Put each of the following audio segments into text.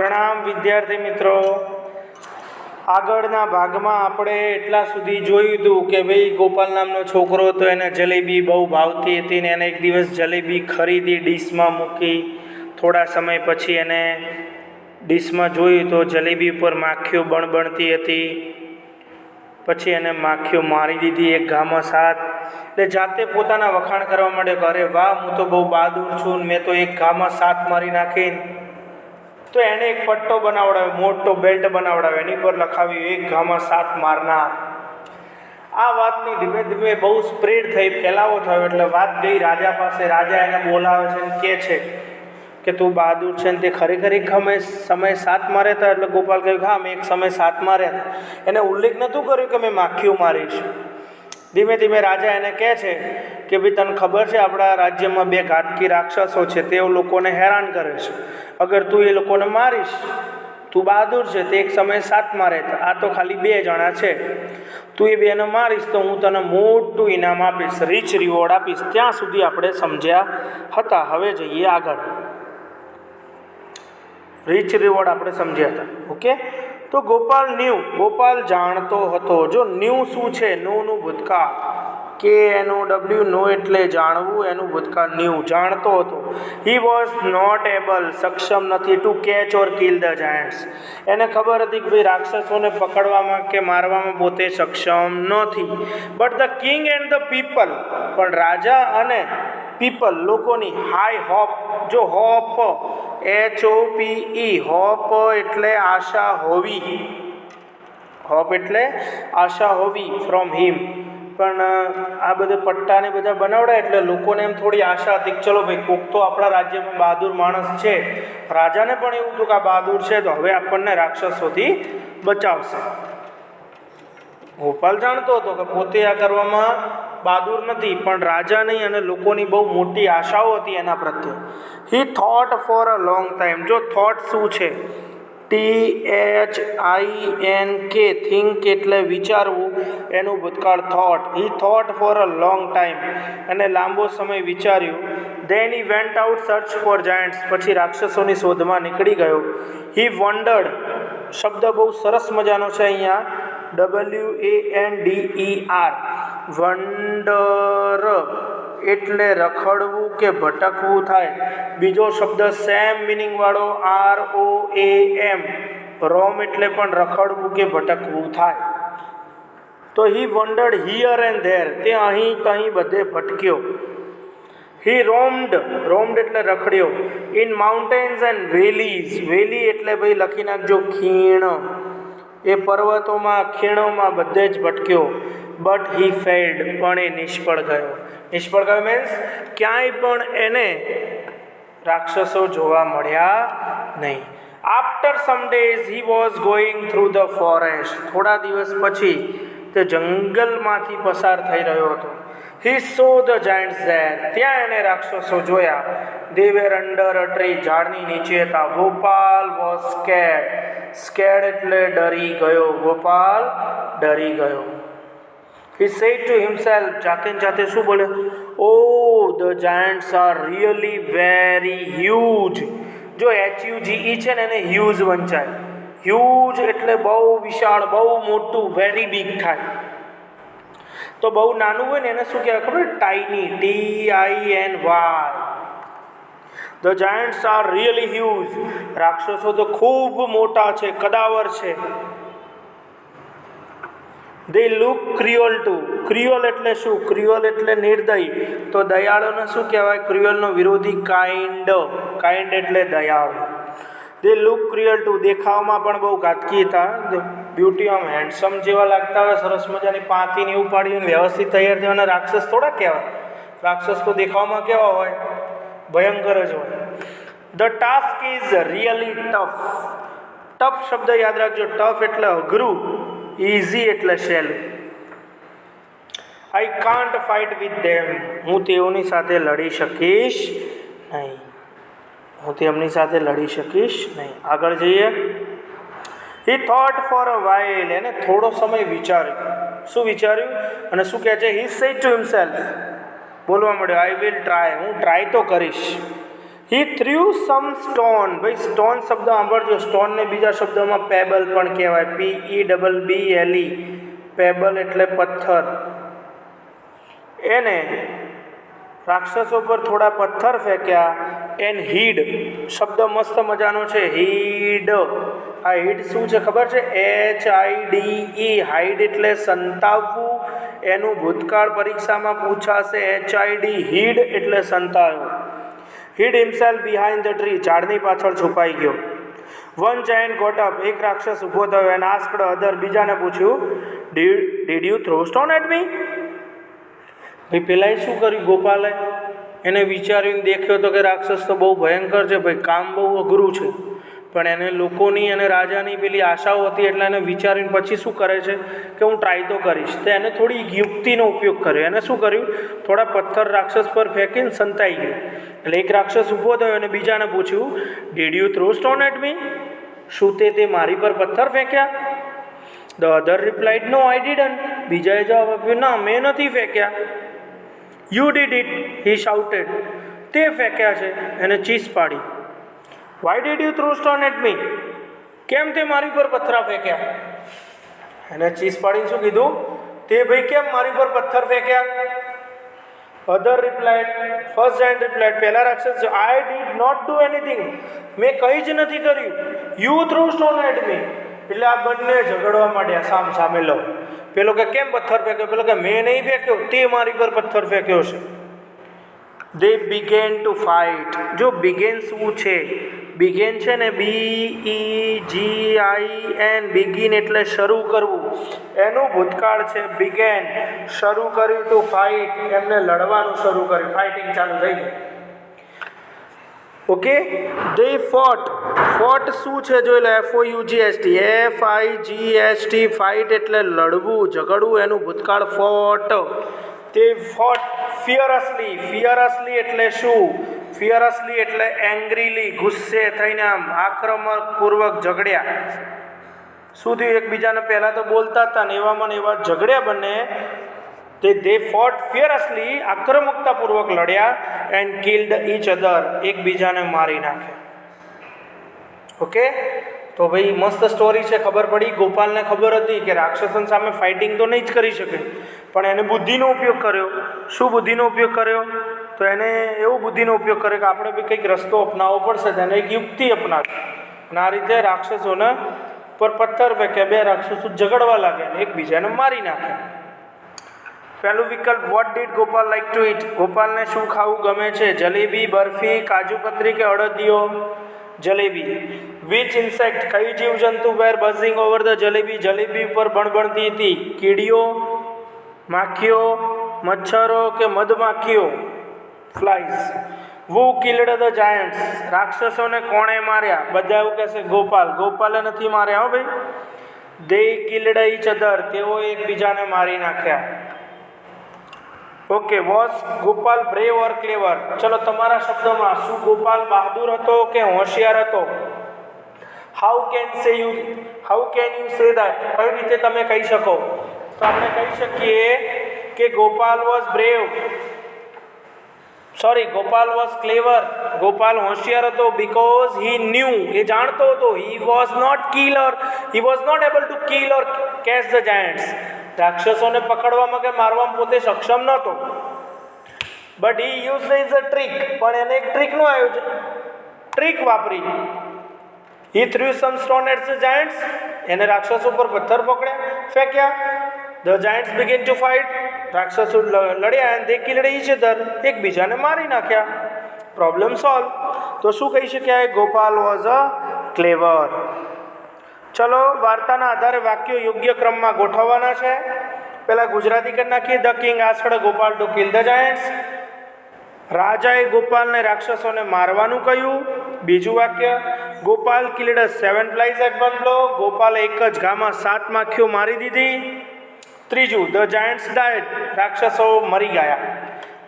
પ્રણામ વિદ્યાર્થી મિત્રો। આગળના ભાગમાં આપણે એટલા સુધી જોયું હતું કે ભાઈ ગોપાલ નામનો છોકરો હતો, એને જલેબી બહુ ભાવતી હતી ને એને એક દિવસ જલેબી ખરીદી, ડીશમાં મૂકી। થોડા સમય પછી એને ડીશમાં જોયું તો જલેબી ઉપર માખીઓ બણબણતી હતી। પછી એને માખીઓ મારી દીધી એક ઘામાં સાથ। એટલે જાતે પોતાના વખાણ કરવા માંડ્યો કે અરે વાહ, હું તો બહુ બહાદુર છું, મેં તો એક ઘામાં સાથ મારી નાખી। તો એણે એક પટ્ટો બનાવડાવ્યો, મોટો બેલ્ટ બનાવડાવ્યો, એની પર લખાવ્યું એક ઘામાં સાથ મારનાર। આ વાતની ધીમે ધીમે બહુ સ્પ્રેડ થઈ, ફેલાવો થયો, એટલે વાત ગઈ રાજા પાસે। રાજા એને બોલાવે છે અને કહે છે કે તું બહાદુર છે ને તે ખરેખર એક સમય સાથ માર્યા હતા? એટલે ગોપાલ કહ્યું હા, મેં એક સમય સાથ માર્યા હતા। એને ઉલ્લેખ નહોતું કર્યું કે મેં માખીઓ મારી છે। ધીમે ધીમે રાજા એને કહે છે કે ભાઈ તને ખબર છે આપણા રાજ્યમાં બે ઘાતકી રાક્ષસો છે, તેઓ લોકોને હેરાન કરે છે। અગર તું એ લોકોને મારીશ, તું બહાદુર છે, તે એક સમય સાથ મારે, આ તો ખાલી બે જણા છે, તું એ બેને મારીશ તો હું તને મોટું ઇનામ આપીશ, રીચ રિવોર્ડ આપીશ। ત્યાં સુધી આપણે સમજ્યા હતા। હવે જઈએ આગળ। રીચ રિવોર્ડ આપણે સમજ્યા હતા, ઓકે। તો ગોપાલ જાણતો હતો। જો ન્યૂ શું છે? નું ભૂતકાળ, KNOW, નો એટલે જાણવું, એનું ભૂતકાળ ન્યૂ, જાણતો હતો। હી વોઝ નોટ એબલ, સક્ષમ નથી, to catch or kill the Giants, એને ખબર હતી કે ભાઈ રાક્ષસોને પકડવામાં કે મારવામાં પોતે સક્ષમ નથી। But the king and the people, પણ રાજા અને પીપલ લોકોની હાઈ હોપ, જો હોપ HOPE, હોપ એટલે આશા હોવી, હોપ એટલે આશા હોવી, ફ્રોમ હિમ, પણ આ બધા પટ્ટાને બધા બનાવડા એટલે લોકોને એમ થોડી આશા હતી કે ચલો ભાઈ કોક તો આપણા રાજ્યમાં બહાદુર માણસ છે। રાજાને પણ એવું હતું કે આ બહાદુર છે તો હવે આપણને રાક્ષસોથી બચાવશે। ગોપાલ જાણતો હતો કે પોતે આ કરવામાં બહાદુર નથી, પણ રાજા નહીં અને લોકોની બહુ મોટી આશાઓ હતી એના પ્રત્યે। He thought for a long time, જો થોટ શું છે? THINK, થિંક એટલે વિચારવું, એનું ભૂતકાળ thought. He thought for a long time, અને લાંબો સમય વિચાર્યું। Then he went out search for Giants, પછી રાક્ષસોની શોધમાં નીકળી ગયો। હી વન્ડર્ડ, શબ્દ બહુ સરસ મજાનો છે અહીંયા, WANDER, વંડર એટલે રખડવું કે ભટકવું થાય। બીજો શબ્દ સેમ મિનિંગ વાળો ROAM, રોમ એટલે પણ રખડવું કે ભટકવું થાય। તો હી વન્ડર્ડ હિયર એન્ડ ધેર, તે અહીં તહીં બધે ભટક્યો। હી રોમ્ડ એટલે રખડ્યો। ઇન માઉન્ટેન્સ એન્ડ વેલીઝ, વેલી એટલે ભાઈ લખી નાખજો ખીણ, એ પર્વતોમાં ખીણોમાં બધે જ ભટક્યો। બટ હી ફેલ્ડ, પણ એ નિષ્ફળ ગયો। નિષ્ફળ ગયો મીન્સ ક્યાંય પણ એને રાક્ષસો જોવા મળ્યા નહીં। After some days he was going through the forest, થોડા દિવસ પછી તે જંગલમાંથી પસાર થઈ રહ્યો હતો। હી સો ધ જાયન્ટ્સ ધેર, ત્યાં એને રાક્ષસો જોયા। દે વેર અંડર અ ટ્રી, ઝાડની નીચે હતા। ગોપાલ વોઝ સ્કેર્ડ, સ્કેર્ડ એટલે ડરી ગયો, ગોપાલ ડરી ગયો। He said to himself, જાતે ને જાતે શું બોલે? Oh, the giants are really very huge. જો HUGE છે ને એને હ્યુજ વંચાય, હ્યુજ એટલે બહુ વિશાળ, બહુ મોટું, વેરી બિગ થાય। તો બહુ નાનું હોય ને એને શું કહેવાય ખબર? Tiny, TINY। The giants are really huge, રાક્ષસો તો ખૂબ મોટા છે, કદાવર છે। They look cruel too, cruel એટલે શું? ક્રુઅલ એટલે નિર્દયી, તો દયાળુને શું કહેવાય? ક્રુઅલનો વિરોધી કાઇન્ડ, કાઇન્ડ એટલે દયાળુ। They look cruel too, દેખાવમાં પણ બહુ ઘાતકી હતા। બ્યુટી, આમ હેન્ડસમ જેવા લાગતા હોય, સરસ મજાની પાંતીને એવું પાડીને વ્યવસ્થિત તૈયાર થવાના રાક્ષસ થોડા કહેવાય। રાક્ષસ તો દેખાવમાં કેવા હોય? ભયંકર જ હોય। The task is really tough, tough શબ્દ યાદ રાખજો, ટફ એટલે અઘરું, ઇઝી એટલે સહેલું। I can't fight with them, હું તેઓની સાથે લડી શકીશ નહીં, હું તેમની સાથે લડી શકીશ નહીં। આગળ જઈએ। He thought for a while, એને થોડો સમય વિચાર્યું। શું વિચાર્યું? અને શું કહે છે? હી સેડ ટુ હિમસેલ્ફ, બોલવા મળ્યો, આઈ વિલ ટ્રાય, હું ટ્રાય તો કરીશ। ही थ्रू सम स्टोन। भाई स्टोन शब्द सांभळજો, स्टोन ने बीजा शब्दों में पेबल पण कहेवाय, PEBBLE, पेबल एटले पत्थर। एने राक्षसों पर थोड़ा पत्थर फेंक्या एन हीड शब्द मस्त मजानो है, हीड। आ हीड शू है खबर है? HIDE, हाइड एटले संताववू। एनु भूतकाल परीक्षा में पूछाशे, HID हीड एटले संताव्यो। Hid himself behind the tree, झाड़नी पाछळ छुपाई गयो। वन जायंट गॉट अप, एक राक्षस ऊभो थयो एंड आस्क्ड अदर, बीजाने पूछ्यु, did you throw stone at me? भाई पेलाए शू कर्यु गोपाले? एने विचार्युं, देख्यो तो कि राक्षस तो बहु भयंकर है, भाई काम बहु अघरू है, पण एने लोकोनी अने राजानी पेली आशाओ हती एटले एने विचार्युं पछी शुं करे छे कि हूँ ट्राय तो करीश। तो एने थोड़ी युक्तिनो उपयोग कर्यो। एने शुं कर्युं, थोड़ा पत्थर राक्षस पर फेंकीने संताई गयो। एटले एक राक्षस ऊभो थयो अने बीजाने पूछ्युं, did you throw stone at me? शुं ते मारी पर पत्थर फेंक्या? The other replied, no I didn't. बीजाए जवाब आप्यो, ना मैं नथी फेंक्या। You did it, he shouted, ते फेंक्या छे, एने चीस पाड़ी। Why did you throw stone at me? केम ते मारी पर पत्थर फेंक्या? एने चीस पाड़ी शुं कीधुं, ते भाई केम मारी पर पत्थर फेंक्या? Other replied, first giant replied, पहला राक्षस, I did not do anything, मैं कई ज नथी कर्युं। You throw stone at me. એટલે આ બંને ઝઘડવા માંડ્યા સામ સામે લો। પેલો કે કેમ પથ્થર ફેંક્યો? પેલો કે મેં નહીં ફેંક્યો, તે મારી પર પથ્થર ફેંક્યો છે। દે બિગેન ટુ ફાઇટ। જો બિગેન શું છે? બિગેન છે ને BEGIN, બિગિન એટલે શરૂ કરવું, એનું ભૂતકાળ છે બિગેન। શરૂ કર્યું ટુ ફાઇટ, એમને લડવાનું શરૂ કર્યું, ફાઇટિંગ ચાલુ થઈ ગઈ। ओके, दे फॉट शू है जो FOUGHT, FIGHT, फाइट एटले लड़वू, झगड़वू, एनु भूतकाळ फॉट। ते फॉट फियरसली एटले शू? फियरसली एटले एंग्रीली, गुस्से थईने आम आक्रमक पूर्वक झगड़्या। शुं थयुं, एकबीजाने पहला तो बोलता था ने एवामां ने एवा झगड़्या बने। दे फॉट फियरसली, आक्रमकतापूर्वक लड़्या एंड किल्ड ईच अदर, एक बीजाने मारी नाखे। ओके, तो भाई मस्त स्टोरी है, खबर पड़ी। गोपाल ने खबर थी कि राक्षसन सामे फाइटिंग तो नहीं ज करी शके, पण एने बुद्धिनो उपयोग कर्यो। शुं बुद्धिनो उपयोग कर्यो? तो एने एवो बुद्धिनो उपयोग कर्यो कि आपणे बी कंईक रस्तो अपनावવો પડશે, તેને एक युक्ति अपनावी અને આ રીતે રાક્ષસોને પર પથ્થર ફેંકે, બે રાક્ષસો ઝઘડવા લાગે અને એકબીજાને મારી નાખે। पहलू विकल्प, what did Gopal like to eat? Gopal ने शू खावू गमे छे? जलेबी, बर्फी, काजू कतरी के अड़दियो? जलेबी। विच इंसेक्ट, कई जीव जंतु where buzzing over the jalebi, jalebi पर बणबणती थी? कीड़ियों, माखियों, मच्छरों के मधमाखियों, फ्लाइज। वो किल्ड द जायंट्स, राक्षसों ने कोणे मार्या? बधा एवुं कहेशे गोपाल, गोपाले नथी मार्या हो भाई। दे किल्ड ईच अदर, तेओ एकबीजाने मारी नाख्या। ओके, वॉज गोपाल ब्रेव और क्लेवर? चलो तमारा शब्दों में, शू गोपाल बहादुर हतो के होशियार हतो? How can you say that? कई रीते तमे कही शको? तो आपने कही शकीए कि Gopal was brave, sorry Gopal was clever, Gopal होशियार हतो बिकॉज ही न्यू, ये जानतो हतो, he was not killer, he was not able to kill और कैच द जायंट्स, राक्षसों ने पकड़वामां के मारवामां पोते सक्षम नहोतो। But he used is a trick, पण एने एक ट्रिकनुं आयोजन, ट्रिक वापरी। He threw some stone at the giants, एने राक्षसों पर पत्थर फेंक्या। The giants begin to fight, राक्षसों लड़्या and they killed each other, एक बीजाने मारी नाख्या। Problem solve. तो शुं कही शकाय? Gopal was a clever. चलो वार्ताना आधारे वाक्यो योग्य क्रम में गोठववाना छे। पहला गुजराती कर नाखीए, the king asked Gopal to kill the giants, राजाए गोपाल ने राक्षसों ने मारवानुं कह्युं। बीजું वाक्य, Gopal killed 7 flies at one blow, Gopal एक ज घामां 7 माखीओ मारी दीधी। ત્રીજું, द जायंट्स डाइड, राक्षसों मरी गया।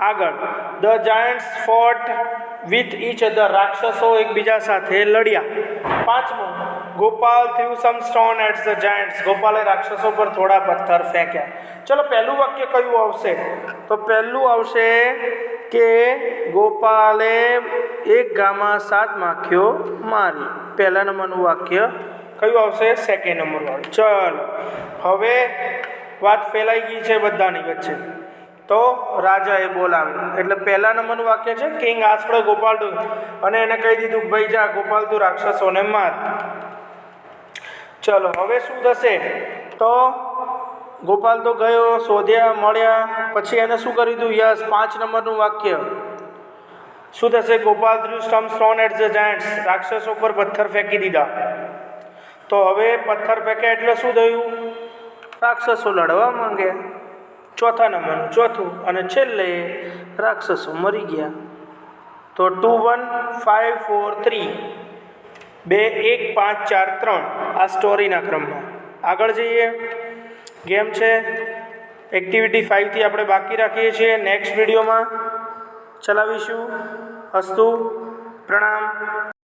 आगळ, the giants fought with each other, राक्षसों एकबीजा साथे लड्या। પાંચમું, Gopal threw some stone at the giants, गोपाले राक्षसों पर थोड़ा पत्थर फेंक्या। चलो पहलू वाक्य क्यों आवशे? तो पहलू आवशे કે ગોપાલે એક ગામાં 7 માખીઓ મારી. પહેલા નંબરનું વાક્ય કયું આવશે? સેકન્ડ નંબરવાળું. ચલો હવે વાત ફેલાઈ ગઈ છે બધાની વચ્ચે, તો રાજાએ બોલાવ્યો. એટલે પહેલા નંબરનું વાક્ય છે કિંગ આસ્ક્ડ ગોપાલ ટુ, અને એને કહી દીધું કે ભાઈ જા ગોપાલ તું રાક્ષસોને માર. ચલો હવે શું થશે? તો ગોપાલ તો ગયો, શોધ્યા, મળ્યા, પછી એને શું કરી દીધું? યસ, 5 નંબરનું વાક્ય શું થશે? Gopal threw stumps thrown at the giants, રાક્ષસો પર પથ્થર ફેંકી દીધા. તો હવે પથ્થર ફેંક્યા એટલે શું થયું? રાક્ષસો લડવા માંગ્યા. ચોથા નંબરનું ચોથું, અને છેલ્લે રાક્ષસો મરી ગયા. તો 2 1 5 4 3 2 1 5 4 3 આ સ્ટોરીના ક્રમમાં આગળ જઈએ. ગેમ છે એક્ટિવિટી 5થી આપણે બાકી રાખીએ છીએ, નેક્સ્ટ વિડીયોમાં ચલાવીશું. અસ્તુ, પ્રણામ.